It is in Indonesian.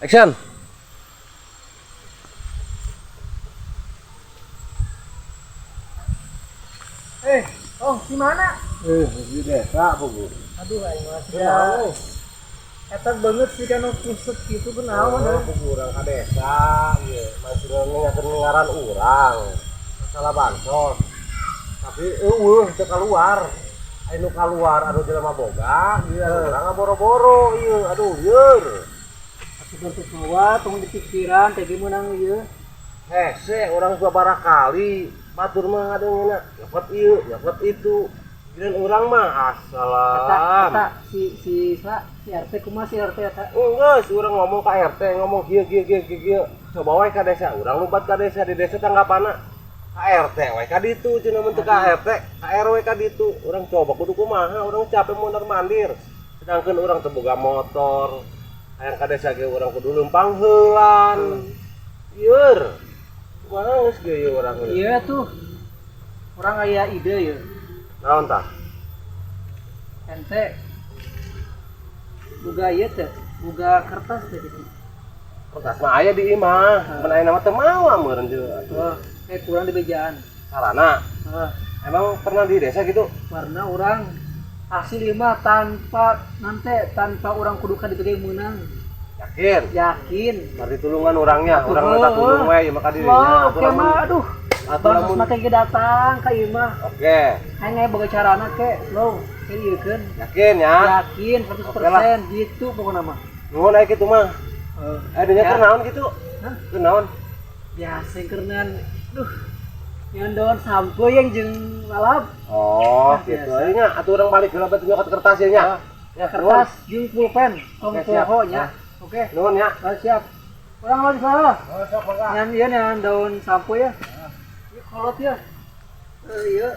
Action. Di mana? Di desa, Bu. Aduh, aing mah sudah eta banget sih kan kusut gitu kenaon ya. Urang ka desa, ieu. Masih ngingatkeun ngaran urang. Masalah bansos. Tapi eueuh teu keluar. Anu keluar anu jelema boga, ieu urang boro-boro ieu. Aduh, yeur. Atuh bentuk bawa tong dipikiran teh meunang ieu. Hese urang sabaraha kali batur mah ngadengeuna nyopot ieu, nyopot itu. Giliran urang mah assalam. Eta si RT kumaha si RT eta? Geus urang ngomong ka RT, ngomong kieu. Coba wae ka desa, urang lumpat ka desa, di desa tanggapana ka RT wae ka ditu, cenah mun teu ka RT, ka RW ka ditu. Urang coba kudu kumaha, urang capek mondar-mandir. Sedangkeun urang teu boga motor. Hayang ka desa ge urang kudu leumpang heulan. Yeur. Kumaha geus ge ieu urang ge? Iya tuh. Orang aya ide ya. Naon tah? Ente boga ieu teh, boga kertas teh gitu. Kertas mah aya di imah, mun aya nama teu mawa meureun deui. Wah, kayak kurang di bejaan. Sarana. Emang pernah di desa gitu? Karena orang hasil mah tanpa orang kudu ka dibege meunang. Yakin. Bari tulungan orangnya, orang minta tulung we maka dirinya. Oke mah aduh. Bansos make ge datang ka ieu mah. Oke. Hanya boga carana ke slow, ke ieu keun. Yakin ya? Yakin 100% gitu pokona mah. Nuhun aya kitu mah. Nya keur naon gitu? Hah? Keur naon? Biasa keurnan. Duh. Nyondon sampo yang jeung lalap. Oh, gitu. Ieu nya atuh urang balik heula batu nyoket kertas ieu nya. Ya kertas jeung pulpen, tong poho nya. Oke. Nuhun ya. Siap. Urang lagi salah. Oh, sok mangga. Nyan ieu nyan daun sampo ya. Ieu kolot ya. Ieu